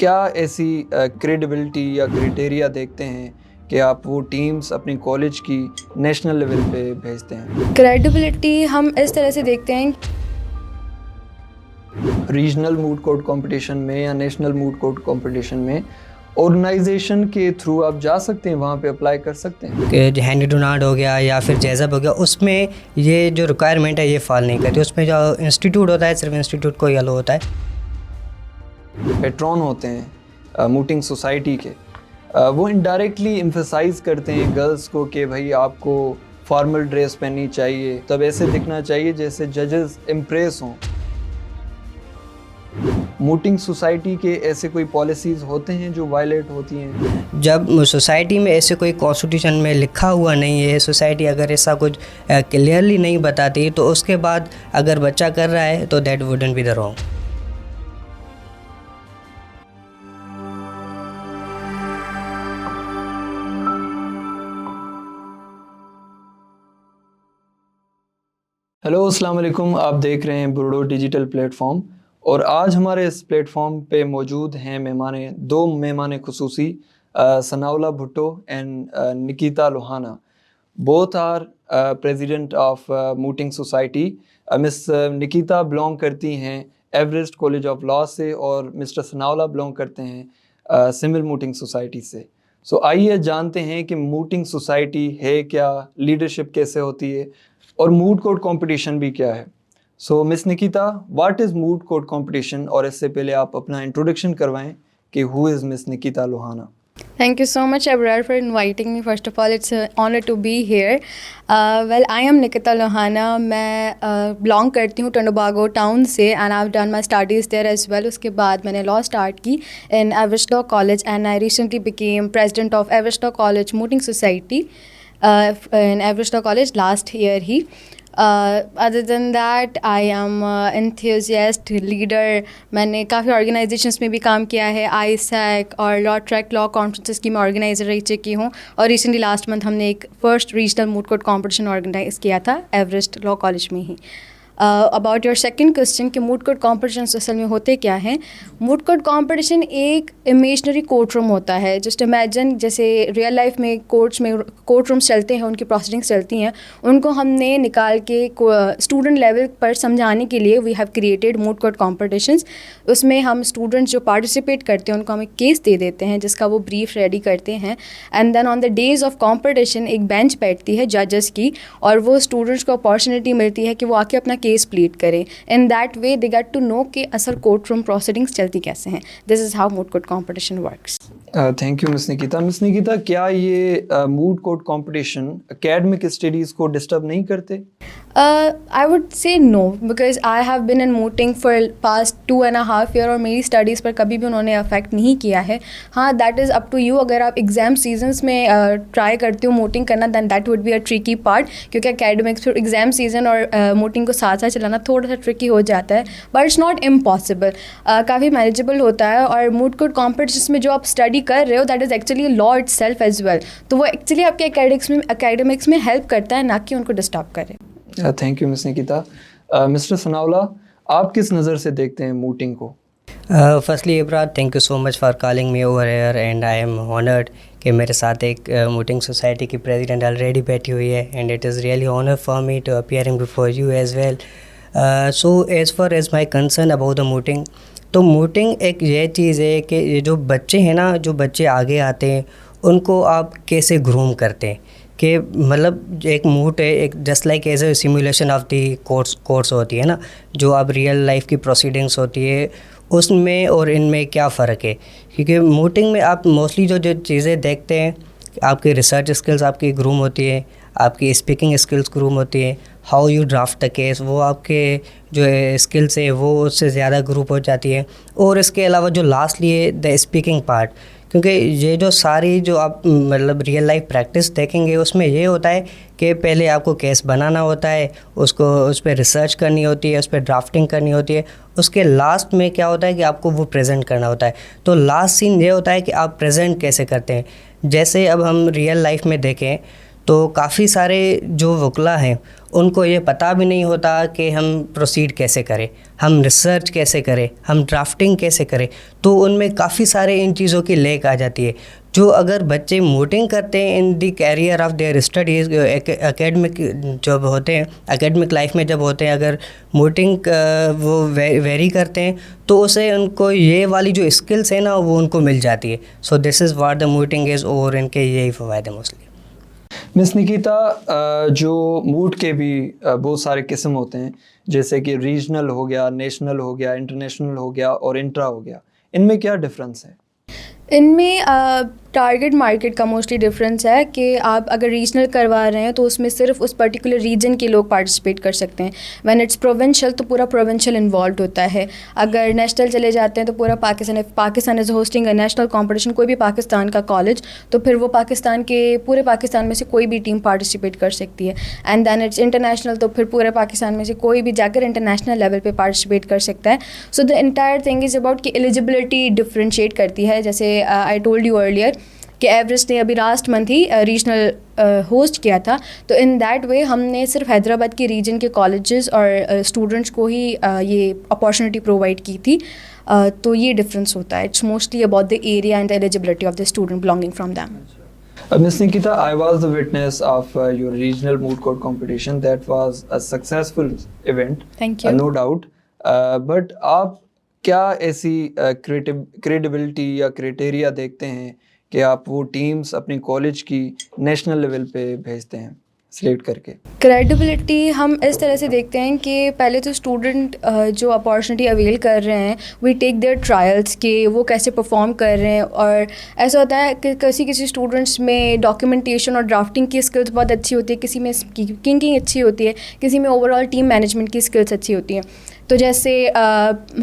क्या ऐसी क्रेडिबिलिटी या क्राइटेरिया देखते हैं कि आप वो टीम्स अपनी कॉलेज की नेशनल लेवल पे भेजते हैं? क्रेडिबिलिटी हम इस तरह से देखते हैं, रीजनल मूड कोर्ट कंपटीशन में या नेशनल मूड कोर्ट कंपटीशन में ऑर्गेनाइजेशन के थ्रू आप जा सकते हैं, वहाँ पे अप्लाई कर सकते हैं कि हैंडी डोनाल्ड हो गया या फिर जैज़ब हो गया, उसमें ये जो रिक्वायरमेंट है ये फॉल नहीं करती। उसमें जो इंस्टीट्यूट होता है सिर्फ इंस्टीट्यूट को ही अलो होता है। पेट्रॉन होते हैं मूटिंग सोसाइटी के, वो इनडायरेक्टली एम्फसाइज करते हैं गर्ल्स को कि भाई आपको फॉर्मल ड्रेस पहननी चाहिए, तब ऐसे दिखना चाहिए जैसे जजेस इम्प्रेस हों। मूटिंग सोसाइटी के ऐसे कोई पॉलिसीज़ होते हैं जो वायलेट होती हैं? जब सोसाइटी में ऐसे कोई कॉन्स्टिट्यूशन में लिखा हुआ नहीं है, सोसाइटी अगर ऐसा कुछ क्लियरली नहीं बताती, तो उसके बाद अगर बच्चा कर रहा है तो that wouldn't be the wrong. Hello, अस्सलाम वालेकुम। आप देख रहे हैं ब्रूडो डिजिटल प्लेटफॉर्म और आज हमारे इस प्लेटफॉर्म पे मौजूद हैं दो मेहमान खुसूसी, Sanaullah Bhutto and Nikita Lohana. Both are president of mooting society. Miss Nikita belong करती हैं एवरेस्ट कॉलेज ऑफ लॉ से और मिस्टर सनाउल्लाह बिलोंग करते हैं सिमिल मूटिंग सोसाइटी से। सो आइए जानते हैं कि मूटिंग सोसाइटी है क्या, लीडरशिप कैसे होती है और मूड कोर्ट कंपटीशन भी क्या है। So miss Nikita, what is moot court competition? और इससे पहले आप अपना इंट्रोडक्शन करवाएं कि who is miss Nikita Lohana. Thank you so much, Abrar, for inviting me. First of all, it's an honor to be here. Well, I am Nikita Lohana. मैं belong करती हूँ टोबागो टाउन से and I've done my studies there as well. उसके बाद मैंने law start की in Everest Law College and I recently became president of Everest Law College Mooting Society in Everest Law College last year he. Other than that, I am enthusiast leader. मैंने काफ़ी organisations में भी काम किया है, ISAC और law track law conferences की मैं ऑर्गेनाइजर रह चुकी हूँ और रिसेंटली लास्ट मंथ हमने एक first regional moot court competition organize किया था एवरेस्ट लॉ कॉलेज में ही। अबाउट योर सेकंड क्वेश्चन कि मूड कोर्ट कॉम्पिटिशन असल में होते क्या हैं। मूड कोर्ट कॉम्पिटिशन एक इमेजनरी कोर्ट रूम होता है। जस्ट इमेजिन जैसे रियल लाइफ में कोर्ट रूम्स चलते हैं, उनकी प्रोसीडिंग्स चलती हैं, उनको हमने निकाल के स्टूडेंट लेवल पर समझाने के लिए we have created moot court competitions. उसमें हम स्टूडेंट्स जो पार्टिसिपेट करते हैं उनको हम एक केस दे देते हैं जिसका वो ब्रीफ रेडी करते हैं and then on the days of competition एक बेंच बैठती है जजेस की और वो स्टूडेंट्स को अपॉर्चुनिटी मिलती है कि वो आके अपना केस प्लीड करें। In that way they get to know कि असल कोर्ट रूम प्रोसीडिंग्स चलती कैसे हैं। This is how moot court competition works. Thank you miss Nikita. Miss Nikita, क्या ये moot court competition academic studies को डिस्टर्ब नहीं करते? I would say no because I have been in mooting for past 2.5 year और मेरी स्टडीज़ पर कभी भी उन्होंने अफेक्ट नहीं किया है। हाँ, that is up to you. अगर आप एग्ज़ाम सीजन्स में ट्राई करते हो मूटिंग करना than that would be a tricky part, क्योंकि एकेडमिक्स फिर एग्ज़ाम सीजन और मूटिंग को साथ साथ चलाना थोड़ा सा ट्रिकी हो जाता है, बट इट्स नॉट इम्पॉसिबल। काफ़ी मैनेजेबल होता है और मूड कोर्ट कॉम्पिटिशन में जो आप स्टडी कर रहे हो that is actually law itself as well, तो वो एक्चुअली आपके एकेडमिक्स में हेल्प करता है, ना कि उनको डिस्टर्ब करे। Thank you miss Nikita. Mister Sanaullah, आप किस नज़र से देखते हैं मूटिंग को? Firstly Ibrar, thank you so much for calling me over here and I am honoured कि मेरे साथ एक मूटिंग सोसाइटी की प्रेसिडेंट ऑलरेडी बैठी हुई है and it is really honour for me to appearing before you as well. So as for as my concern about the mooting, तो mooting एक ये चीज़ है कि ये जो बच्चे हैं ना, जो बच्चे आगे आते हैं उनको आप कैसे ग्रूम करते हैं कि मतलब एक मूट है, एक just like as a simulation of the courts होती है ना, जो अब रियल लाइफ की प्रोसीडिंग्स होती है उसमें और इनमें क्या फ़र्क है। क्योंकि मूटिंग में आप मोस्टली जो चीज़ें देखते हैं, आपकी रिसर्च स्किल्स आपकी ग्रूम होती है, आपकी स्पीकिंग स्किल्स ग्रूम होती है, how you draft the case वो आपके जो स्किल्स है वो उससे ज़्यादा ग्रुप हो जाती है। और इसके अलावा जो लास्टली है द स्पीकिंग पार्ट, क्योंकि ये जो सारी जो आप मतलब रियल लाइफ प्रैक्टिस देखेंगे उसमें ये होता है कि पहले आपको केस बनाना होता है, उसको उस पर रिसर्च करनी होती है, उस पर ड्राफ्टिंग करनी होती है, उसके लास्ट में क्या होता है कि आपको वो प्रेजेंट करना होता है। तो लास्ट सीन ये होता है कि आप प्रेजेंट कैसे करते हैं। जैसे अब हम रियल लाइफ में देखें तो काफ़ी सारे जो वकला हैं उनको ये पता भी नहीं होता कि हम प्रोसीड कैसे करें, हम रिसर्च कैसे करें, हम ड्राफ्टिंग कैसे करें। तो उनमें काफ़ी सारे इन चीज़ों की लैक आ जाती है। जो अगर बच्चे मूटिंग करते हैं in the career of their studies, academic जब होते हैं, एकेडमिक लाइफ में जब होते हैं, अगर मूटिंग वो वेरी करते हैं तो उसे उनको ये वाली जो स्किल्स है ना वो उनको मिल जाती है। So this is what the mooting is, और इनके यही फ़वायद है मोस्टली। मिस निकिता, जो मूट के भी बहुत सारे किस्म होते हैं, जैसे कि रीजनल हो गया, नेशनल हो गया, इंटरनेशनल हो गया और इंट्रा हो गया, इनमें क्या डिफरेंस है? इनमें टारगेट मार्केट का मोस्टली डिफरेंस है कि आप अगर रीजनल करवा रहे हैं तो उसमें सिर्फ उस पर्टिकुलर रीजन के लोग पार्टिसिपेट कर सकते हैं। व्हेन इट्स प्रोविंशियल तो पूरा प्रोविंशियल इन्वॉल्व होता है। अगर नेशनल चले जाते हैं तो पूरा Pakistan is hosting a national competition, कोई भी पाकिस्तान का कॉलेज, तो फिर वो पाकिस्तान के पूरे पाकिस्तान में से कोई भी टीम पार्टिसिपेट कर सकती है। एंड दैन इट्स इंटरनेशनल, तो फिर पूरे पाकिस्तान में से कोई भी जाकर इंटरनेशनल लेवल पे पार्टिसिपेट कर सकता है। So the entire thing is about कि एलिजिबिलिटी डिफ्रेंशिएट करती है। जैसे आई टोल्ड यू अर्लियर कि एवरेस्ट ने अभी लास्ट मंथ ही रीजनल होस्ट किया था, तो इन दैट वे हमने सिर्फ हैदराबाद के रीजन के कॉलेजेस और स्टूडेंट्स को ही ये अपॉर्चुनिटी प्रोवाइड की थी। तो ये डिफरेंस होता है। It's mostly about the area and the eligibility of the student belonging from them. Miss Nikita, I was the witness of your regional moot court competition. That was a successful event. Thank you. No doubt. But आप क्या ऐसी credibility या criteria देखते हैं कि आप वो teams अपनी कॉलेज की नेशनल लेवल पे भेजते हैं सिलेक्ट करके? क्रेडिबिलिटी हम इस तरह से देखते हैं कि पहले तो स्टूडेंट जो अपॉर्चुनिटी अवेल कर रहे हैं, वी टेक देयर ट्रायल्स कि वो कैसे परफॉर्म कर रहे हैं। और ऐसा होता है कि किसी स्टूडेंट्स में डॉक्यूमेंटेशन और ड्राफ्टिंग की स्किल्स बहुत अच्छी होती है, किसी में स्पीकिंग अच्छी होती है, किसी में ओवरऑल टीम मैनेजमेंट की स्किल्स अच्छी होती हैं। तो जैसे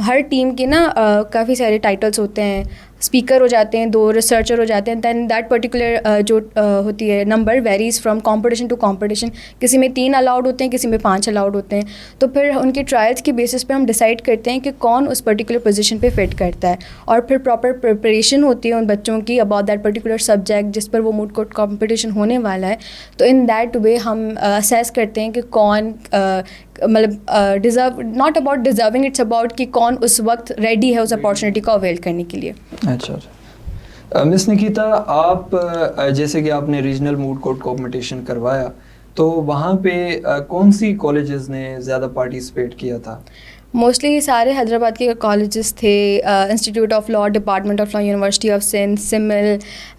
हर टीम के ना काफ़ी सारे टाइटल्स होते हैं, स्पीकर हो जाते हैं, 2 रिसर्चर हो जाते हैं। दैन दैट पर्टिकुलर जो होती है number varies from competition to competition. किसी में 3 अलाउड होते हैं, किसी में 5 अलाउड होते हैं। तो फिर उनके ट्रायल्स के बेसिस पे हम डिसाइड करते हैं कि कौन उस पर्टिकुलर पोजीशन पे फिट करता है। और फिर प्रॉपर प्रिपरेशन होती है उन बच्चों की अबाउट दैट पर्टिकुलर सब्जेक्ट जिस पर वो मूट कोर्ट कॉम्पिटिशन होने वाला है। तो इन दैट वे हम असेस करते हैं कि कौन मतलब deserve, not about deserving, it's about कि कौन उस वक्त रेडी है उस अपॉर्चुनिटी को अवेल करने के लिए। अच्छा। मिस निकिता, आप जैसे कि आपने रीजनल मूट कोर्ट कॉम्पिटिशन करवाया, तो वहाँ पे कौन सी कॉलेजेस ने ज़्यादा पार्टिसिपेट किया था? मोस्टली सारे हैदराबाद के कॉलेजेस थे, institute of law, department of law, university of science, सिमिल,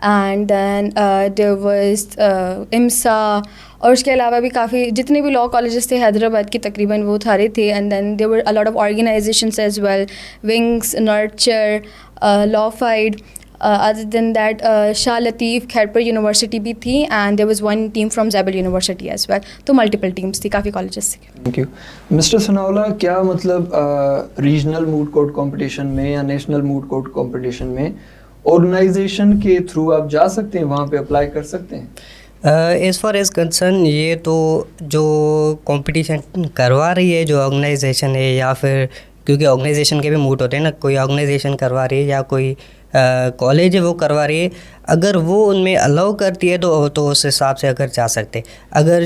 एंड दैन देयर वाज इम्सा। और उसके अलावा भी काफ़ी जितने भी लॉ कॉलेजेस थे हैदराबाद के तकरीबन वो सारे थे। And then there were a lot of organisations as well, wings, nurture, law फाइड। Other than that Shah Latif Khairpur university भी थी, and there was one team from ज़ैबल यूनिवर्सिटी एज वेल। तो मल्टीपल टीम्स थी, काफ़ी कॉलेजेस थे। Thank you. मिस्टर सनाउल्लाह, क्या मतलब रीजनल मूट कोर्ट कंपटीशन में या नेशनल मूट कोर्ट कंपटीशन में ऑर्गेनाइजेशन के थ्रू आप जा सकते हैं, वहाँ पे अप्लाई कर सकते हैं? एज़ फार एज़ कंसर्न, ये तो जो कंपटीशन करवा रही है जो ऑर्गेनाइजेशन है, या फिर क्योंकि ऑर्गेनाइजेशन के भी मूड होते हैं ना, कोई ऑर्गेनाइजेशन करवा रही है या कोई कॉलेज है वो करवा रही है, अगर वो उनमें अलाउ करती है तो उस हिसाब से अगर जा सकते। अगर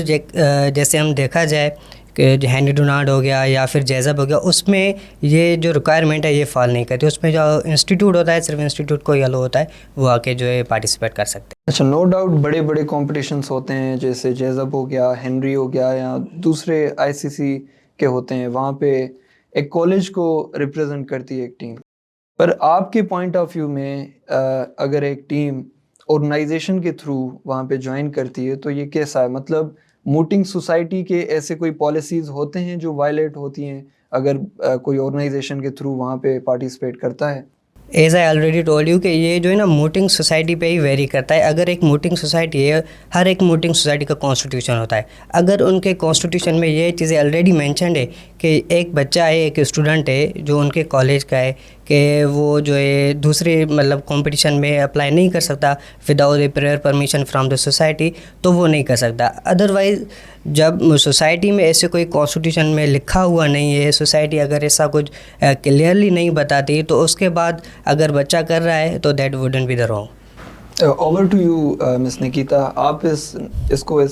जैसे हम देखा जाए कि हैंडी डोनाल्ड हो गया या फिर जैज़ब हो गया, उसमें ये जो रिक्वायरमेंट है ये फॉल नहीं करती। उसमें जो इंस्टीट्यूट होता है, सिर्फ इंस्टीट्यूट को ही अलाउ होता है, वो आके जो है पार्टिसिपेट कर सकते हैं। अच्छा, नो डाउट बड़े बड़े कॉम्पिटिशन्स होते हैं, जैसे जैज़ब हो गया, हेनरी हो गया, या दूसरे आईसीसी के होते हैं, वहाँ पे एक कॉलेज को रिप्रेजेंट करती है एक टीम। पर आपके पॉइंट ऑफ व्यू में अगर एक टीम ऑर्गेनाइजेशन के थ्रू वहाँ पे ज्वाइन करती है तो ये कैसा है? मतलब मूटिंग सोसाइटी के ऐसे कोई पॉलिसीज़ होते हैं जो वायलेट होती हैं अगर कोई ऑर्गेनाइजेशन के थ्रू वहाँ पे पार्टिसिपेट करता है? As I already told you कि ये जो है ना मूटिंग सोसाइटी पे ही वेरी करता है। अगर एक मूटिंग सोसाइटी है, हर एक मूटिंग सोसाइटी का कॉन्स्टिट्यूशन होता है। अगर उनके कॉन्स्टिट्यूशन में ये चीज़ें ऑलरेडी मेंशन्ड है कि एक बच्चा है, एक स्टूडेंट है जो उनके कॉलेज का है, कि वो जो है दूसरे मतलब कंपटीशन में अप्लाई नहीं कर सकता without A prior permission from the society, तो वो नहीं कर सकता। अदरवाइज़ जब सोसाइटी में ऐसे कोई कॉन्स्टिट्यूशन में लिखा हुआ नहीं है, सोसाइटी अगर ऐसा कुछ क्लियरली नहीं बताती, तो उसके बाद अगर बच्चा कर रहा है तो that wouldn't be the wrong. Over to you miss Nikita, आप इसको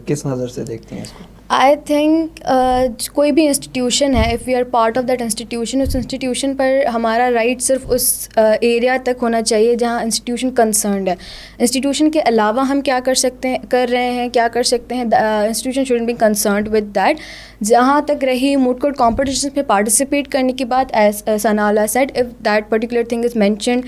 किस नज़र से देखती हैं इसको? आई थिंक कोई भी इंस्टीट्यूशन है, if we are part of that institution, उस इंस्टीट्यूशन पर हमारा राइट सिर्फ उस एरिया तक होना चाहिए जहाँ इंस्टीट्यूशन कंसर्न्ड है. इंस्टीट्यूशन के अलावा हम क्या कर सकते हैं, कर रहे हैं, क्या कर सकते हैं, institution shouldn't be concerned with that. जहाँ तक रही मूड कोर्ट कॉम्पिटिशन में पार्टिसिपेट करने की बात, as Sanaullah said, if that particular thing is mentioned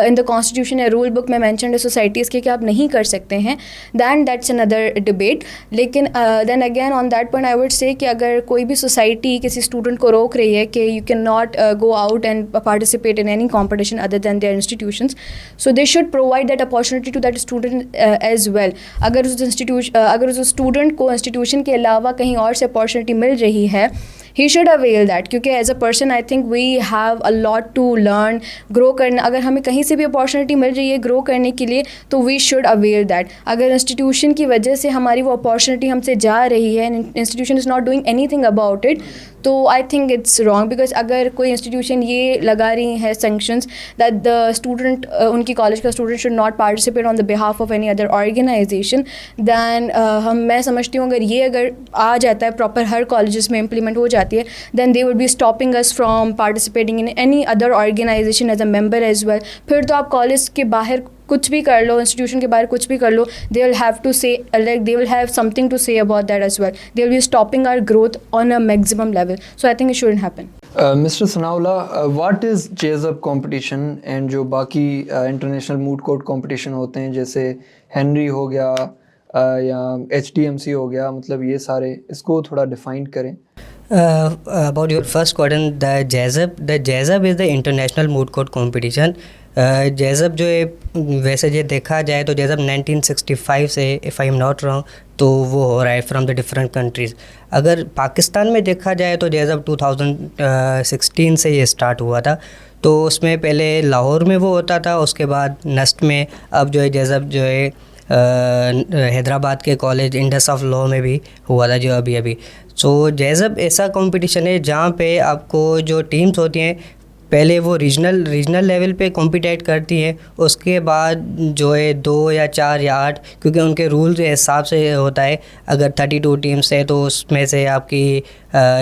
in the constitution या रूल बुक में मैंशनड है सोसाइटीज़ के कि आप नहीं कर सकते हैं, दैन दैट्स अनदर डिबेट. लेकिन then again on that point I would say कि अगर कोई भी सोसाइटी किसी स्टूडेंट को रोक रही है कि you can not go out and participate in any competition other than their institutions, so they should provide that opportunity to that student as well. अगर उस स्टूडेंट को इंस्टीट्यूशन के अलावा कहीं और से अपॉर्चुनिटी मिल रही है, he should avail that, क्योंकि as a person I think we have a lot to learn, grow करना. अगर हमें कहीं से भी अपॉर्चुनिटी मिल रही है ग्रो करने के लिए, तो वी शुड अवेल दैट. अगर इंस्टीट्यूशन की वजह से हमारी वो अपॉर्चुनिटी हमसे जा रही है and institution is not doing anything about it, तो I think it's wrong. Because अगर कोई इंस्टीट्यूशन ये लगा रही है सेंक्शंस दैट द स्टूडेंट, उनकी कॉलेज का student should not participate on the behalf of any other organisation, then मैं समझती हूँ अगर आ जाता है प्रॉपर हर कॉलेजेस में इम्प्लीमेंट हो जाती है, then they would be stopping us from participating in any other organization as a member as well. फिर तो आप कॉलेज के बाहर कुछ भी कर लो, इंस्टीट्यूशन के बाहर कुछ भी कर लो, they will have to say, like they will have something to say about that as well. They will be stopping our growth on a maximum level. So I think it shouldn't happen. Mister Sanaullah, what is Jessup competition and जो बाकी international mood court competition होते हैं, जैसे Henry हो गया या HDMC हो गया, मतलब ये सारे, इसको थोड़ा डिफाइन करें. About your first question, the jazz up is the international mood court competition. jazz up जो है, वैसे ये देखा जाए तो jazz up 1965 से, if I am not wrong, तो वो हो रहा है फ्रॉम द डिफरेंट कंट्रीज़. अगर पाकिस्तान में देखा जाए तो jazz up 2016 से ये स्टार्ट हुआ था. तो उसमें पहले लाहौर में वो होता था, उसके बाद नस्ट में, अब जो है jazz up जो है हैदराबाद के कॉलेज इंडस ऑफ लॉ में भी हुआ था जो अभी. सो जैज़ अप ऐसा कंपटीशन है जहाँ पे आपको जो टीम्स होती हैं, पहले वो रीजनल लेवल पे कॉम्पिटेट करती हैं, उसके बाद जो है 2 या 4 या 8, क्योंकि उनके रूल के हिसाब से होता है. अगर 32 टीम्स है तो उसमें से आपकी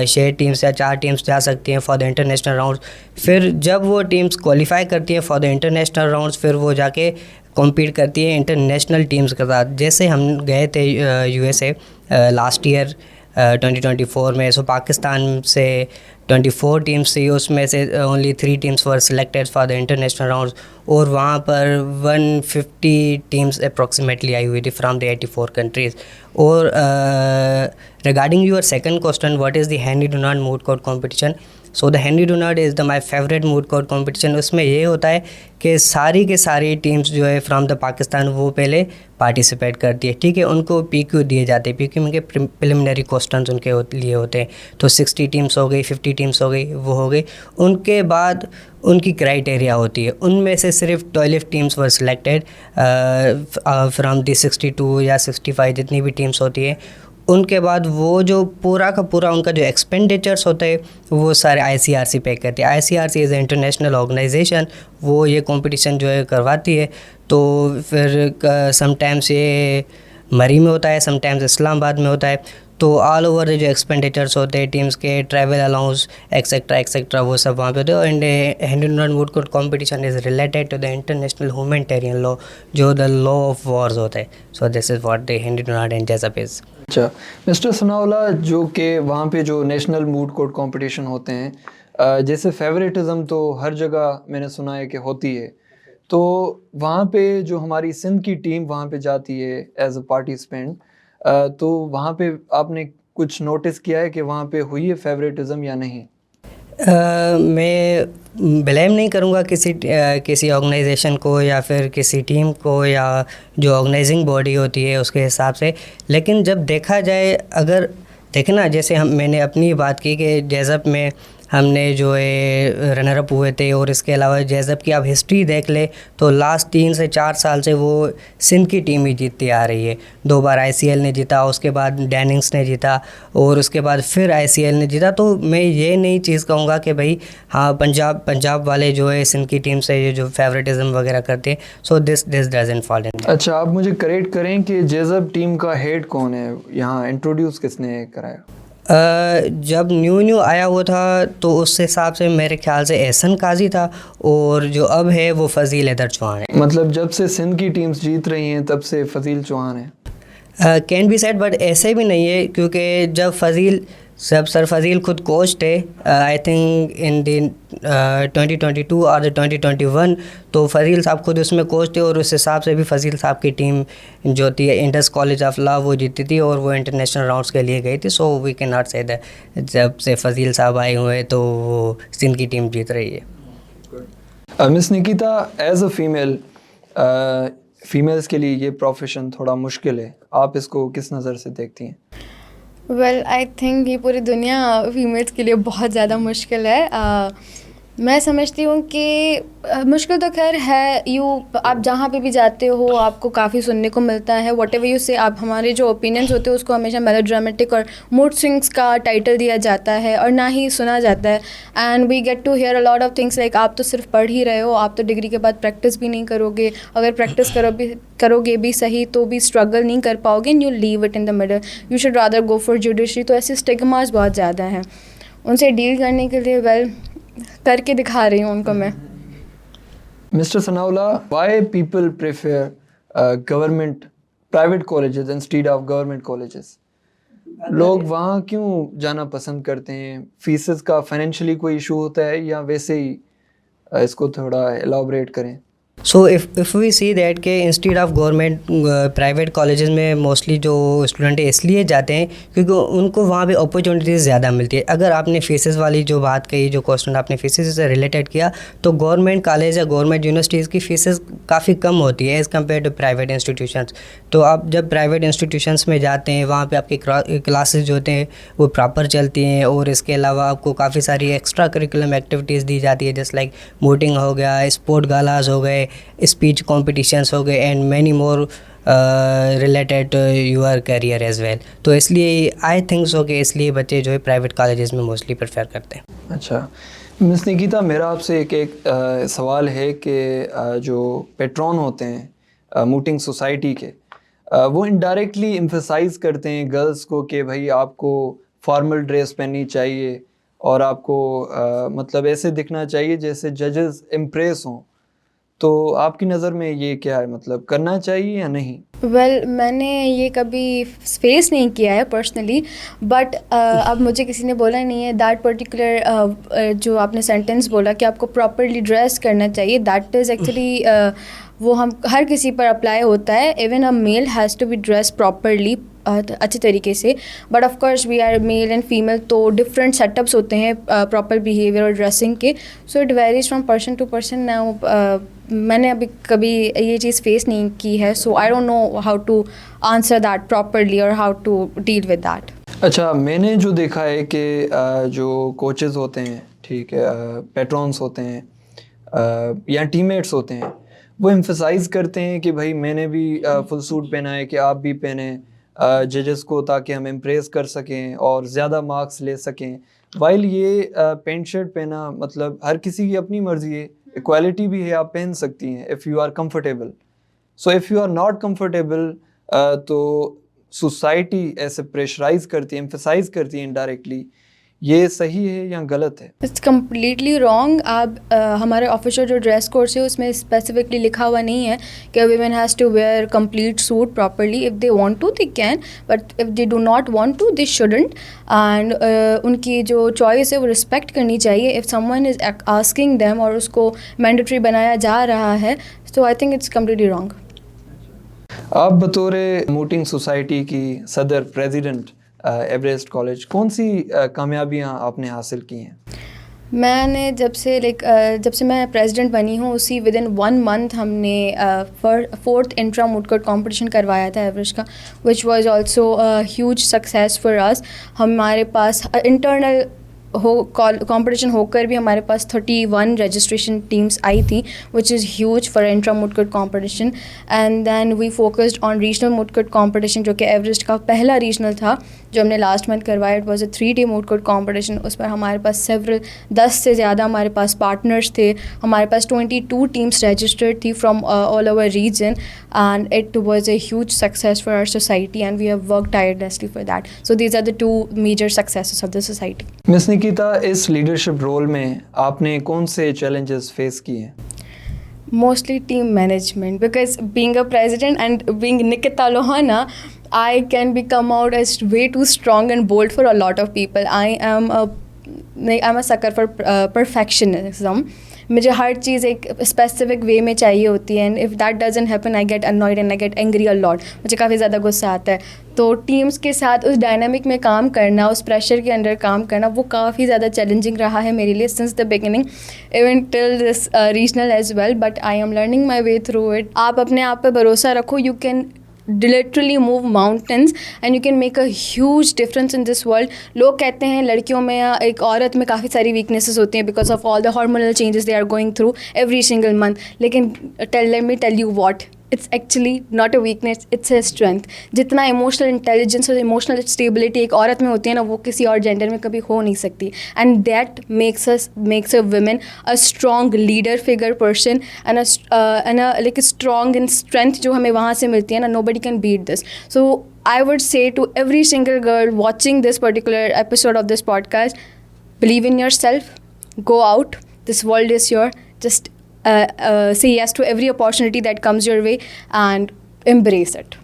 6 टीम्स या 4 टीम्स जा सकती हैं फॉर द इंटरनेशनल राउंड्स. फिर जब वो टीम्स क्वालिफाई करती हैं फॉर द इंटरनेशनल राउंड्स, फिर वो जाके कॉम्पीट करती है इंटरनेशनल टीम्स के साथ. जैसे हम गए थे USA लास्ट ईयर 2024 में. सो पाकिस्तान से 24 टीम्स थी, उसमें से only 3 teams were selected for the international rounds, और वहाँ पर 150 टीम्स अप्रॉक्सीमेटली आई हुई थी फ्राम द 84 कंट्रीज़. और regarding your second question, what is the Henry Dunant moot court competition. So the Henry Dunant is the my favourite moot court competition. उसमें ये होता है कि सारी के सारी टीम्स जो है फ्राम द पाकिस्तान वो पहले पार्टिसिपेट करती है, ठीक है. उनको PQ दिए जाते हैं, PQ में प्रिलिमिनरी क्वेश्चंस उनके लिए होते हैं. तो 60 टीम्स हो गई, 50 टीम्स हो गई, वो हो गई. उनके बाद उनकी क्राइटेरिया होती है, उनमें से सिर्फ 12 teams were selected from the 62 या 65 जितनी भी टीम्स होती है. उनके बाद वो जो पूरा का पूरा उनका जो एक्सपेंडिचर्स होते हैं वो सारे ICRC पे करती है. ICRC is a international organization, वो ये कंपटीशन जो है करवाती है. तो फिर समटाइम्स ये मरी में होता है, समटाइम्स इस्लामाबाद में होता है. तो ऑल ओवर जो एक्सपेंडिचर्स होते हैं टीम्स के, ट्रैवल अलाउंस एक्सेट्रा वो सब वहाँ पे होते हैं. And Henry Dunant moot court competition is related to the international humanitarian law, जो द लॉ ऑफ वॉर्स होता है. So this is what the Henry Dunant and Jessup is. अच्छा मिस्टर सनाउला, जो कि वहाँ पे जो नेशनल मूड कोर्ट कंपटीशन होते हैं, जैसे फेवरेटिज्म तो हर जगह मैंने सुना है कि होती है, तो वहाँ पे जो हमारी सिंध की टीम वहाँ पे जाती है एज अ पार्टिसिपेंट, तो वहाँ पे आपने कुछ नोटिस किया है कि वहाँ पे हुई है फेवरेटिज्म या नहीं? मैं ब्लेम नहीं करूँगा किसी ऑर्गेनाइजेशन को या फिर किसी टीम को या जो ऑर्गेनाइजिंग बॉडी होती है उसके हिसाब से. लेकिन जब देखा जाए, अगर देखना, जैसे मैंने अपनी बात की कि जैज़ अप में हमने जो है रनर अप हुए थे। और इसके अलावा जैसे कि आप हिस्ट्री देख ले तो लास्ट 3 से 4 साल से वो सिंध की टीम ही जीतती आ रही है। 2 बार ICL ने जीता, उसके बाद डेनिंग्स ने जीता और उसके बाद फिर ICL ने जीता। तो मैं ये नई चीज़ कहूँगा कि भाई हाँ, पंजाब वाले जो है सिंध की टीम से ये जो फेवरेटिज्म वगैरह करते हैं, so this doesn't fall in. अच्छा, आप मुझे करेक्ट करें कि जेजब टीम का हेड कौन है, यहाँ इंट्रोड्यूस किसने कराया? जब न्यू आया हुआ था तो उस हिसाब से मेरे ख्याल से एहसन काजी था, और जो अब है वो फजील हैदर चौहान है। मतलब जब से सिंध की टीम्स जीत रही हैं तब से फजील चौहान है? कैन बी सेड, बट ऐसे भी नहीं है, क्योंकि जब सर फजील खुद कोच थे आई थिंक इन द 2022 और 2021, तो फजील साहब खुद उसमें कोच थे और उस हिसाब से भी फजील साहब की टीम जो थी इंडस कॉलेज ऑफ लॉ वो जीती थी और वो इंटरनेशनल राउंड्स के लिए गई थी। So we can not say that जब से फजील साहब आए हुए तो वो सिंध की टीम जीत रही है। Miss Nikita, as a female, females के लिए ये प्रोफेशन थोड़ा मुश्किल है, आप इसको किस नज़र से देखती हैं? वेल आई थिंक ये पूरी दुनिया फीमेल्स के लिए बहुत ज़्यादा मुश्किल है। मैं समझती हूँ कि मुश्किल तो खैर है, आप जहाँ पे भी जाते हो आपको काफ़ी सुनने को मिलता है। वट एवर यू से, आप हमारे जो ओपिनियंस होते हैं उसको हमेशा मेलोड्रामेटिक और मूड स्विंग्स का टाइटल दिया जाता है और ना ही सुना जाता है। And we get to hear a lot of things like आप तो सिर्फ पढ़ ही रहे हो, आप तो डिग्री के बाद प्रैक्टिस भी नहीं करोगे, अगर प्रैक्टिस करोगे भी सही तो भी स्ट्रगल नहीं कर पाओगे and you leave it in the middle, you should rather go for judiciary. तो ऐसे स्टिग्मास बहुत ज़्यादा हैं, उनसे डील करने के लिए वेल करके दिखा रही हूँ उनको मैं। Mr. Sanaula, why people prefer government private colleges instead of government colleges? लोग वहाँ क्यों जाना पसंद करते हैं? फीसेस का फाइनेंशियली कोई इशू होता है या वैसे ही? इसको थोड़ा एलाबोरेट करें। So if we see that के instead of government private colleges में मोस्टली जो स्टूडेंट इसलिए जाते हैं क्योंकि उनको वहाँ पे अपॉर्चुनिटीज़ ज़्यादा मिलती है। अगर आपने फीसेस वाली जो बात कही, जो क्वेश्चन आपने फीसेस से रिलेटेड किया, तो गवर्नमेंट कॉलेज या गवर्नमेंट यूनिवर्सिटीज़ की फ़ीसेस काफ़ी कम होती है as compare to private institutions. तो आप जब प्राइवेट इंस्टीट्यूशंस में जाते हैं वहाँ पर आपकी क्लासेज जो होते हैं वो प्रॉपर चलती हैं और इसके अलावा आपको काफ़ी सारी एक्स्ट्रा करिकुलम एक्टिविटीज़ दी जाती है, जैसे लाइक मोटिंग हो गया, स्पोर्ट गालाज हो गए, स्पीच कॉम्पिटिशन्स हो गए and many more related to your career as well. तो इसलिए आई थिंक सो कि इसलिए बच्चे जो है प्राइवेट कॉलेजेस में मोस्टली प्रेफर करते हैं। अच्छा मिस निकिता, मेरा आपसे एक सवाल है कि जो पेट्रॉन होते हैं मूटिंग सोसाइटी के, वो इनडायरेक्टली एम्फसाइज करते हैं गर्ल्स को कि भाई आपको फॉर्मल ड्रेस पहननी चाहिए और आपको मतलब ऐसे दिखना चाहिए जैसे जजेस इम्प्रेस हों। तो आपकी नज़र में ये क्या है, मतलब करना चाहिए या नहीं? वेल मैंने ये कभी फेस नहीं किया है पर्सनली, बट अब मुझे किसी ने बोला नहीं है दैट पर्टिकुलर जो आपने सेंटेंस बोला कि आपको प्रॉपरली ड्रेस करना चाहिए, दैट इज़ एक्चुअली वो हम हर किसी पर अप्लाई होता है। Even a male has to be dress properly, अच्छे तरीके से, but of course we are male and female, तो डिफरेंट सेटअप्स होते हैं प्रॉपर बिहेवियर और ड्रेसिंग के। So it varies from person to person. Now मैंने अभी कभी ये चीज़ फेस नहीं की है, so I don't know how to answer that properly और how to deal with that. अच्छा, मैंने जो देखा है कि जो कोचेज़ होते हैं, ठीक है, पेट्रॉन्स होते हैं या टीममेट्स होते हैं, वो एम्फसाइज़ करते हैं कि भाई मैंने भी फुल सूट पहना है कि आप भी पहने जजेस को, ताकि हम इम्प्रेस कर सकें और ज़्यादा मार्क्स ले सकें। वाइल ये पेंट शर्ट पहना, मतलब हर किसी की अपनी मर्ज़ी है, इक्वालिटी भी है, आप पहन सकती हैं if you are comfortable. So if you are not comfortable तो सोसाइटी ऐसे प्रेशराइज करती है, एम्फसाइज करती है इनडायरेक्टली। ये सही है या गलत है? It's completely wrong. आप हमारे ऑफिशियल जो ड्रेस कोड है उसमें स्पेसिफिकली लिखा हुआ नहीं है कि women has to wear complete suit properly. If they want to they can, but if they do not want to they shouldn't. And उनकी जो चॉइस है वो रिस्पेक्ट करनी चाहिए। If someone is asking them और उसको मैंडेटरी बनाया जा रहा है, तो I think it's completely wrong. आप बतौर मूटिंग सोसाइटी की सदर प्रेसिडेंट एवरेस्ट कॉलेज, कौन सी कामयाबियां आपने हासिल की हैं? मैंने जब से मैं प्रेसिडेंट बनी हूँ उसी विद इन 1 मंथ हमने 4th intra moot court competition करवाया था एवरेस्ट का, which was also huge success for us. हमारे पास इंटरनल कंपटीशन होकर भी हमारे पास 31 रजिस्ट्रेशन टीम्स आई थी, which is huge for intra moot court competition. And then we focused on regional moot court competition, जो कि एवरेस्ट का पहला रीजनल था जो हमने लास्ट मंथ करवाया. It was a 3-day moot court competition. उस पर हमारे पास 10 से ज़्यादा हमारे पास पार्टनर्स थे. हमारे पास 22 टीम्स रजिस्टर्ड थी from all over region, and it was a huge success for our society and we have work tirelessly for that. So these are the 2 major successes of the society. Miss Nikita, इस leadership role में आपने कौन से challenges face किए हैं? Mostly team management, because being a president and being Nikita Lohana, I can be come out as way too strong and bold for a lot of people. I'm a sucker for perfectionism. मुझे हर चीज़ एक specific way में चाहिए होती है, and if that doesn't happen I get annoyed and I get angry a lot. मुझे काफ़ी ज़्यादा गुस्सा आता है. तो टीम्स के साथ उस डायनामिक में काम करना, उस प्रेशर के अंडर काम करना, वो काफ़ी ज़्यादा चैलेंजिंग रहा है मेरे लिए since the beginning, even till this regional age well, but I am learning my way through it. आप अपने आप पे भरोसा रखो. You can literally move mountains and you can make a huge difference in this world. लोग कहते हैं लड़कियों में या एक औरत में काफ़ी सारी weaknesses होती हैं because of all the hormonal changes they are going through every single month. लेकिन let me tell you what, it's actually not a weakness, it's a strength. जितना emotional intelligence और emotional stability एक औरत में होती है ना, वो किसी और जेंडर में कभी हो नहीं सकती. And that makes a woman a strong leader figure person and a like a strong in strength जो हमें वहाँ से मिलती है ना. Nobody can beat this. So I would say to every single girl watching this particular episode of this podcast, believe in yourself, go out, this world is your, just say yes to every opportunity that comes your way and embrace it.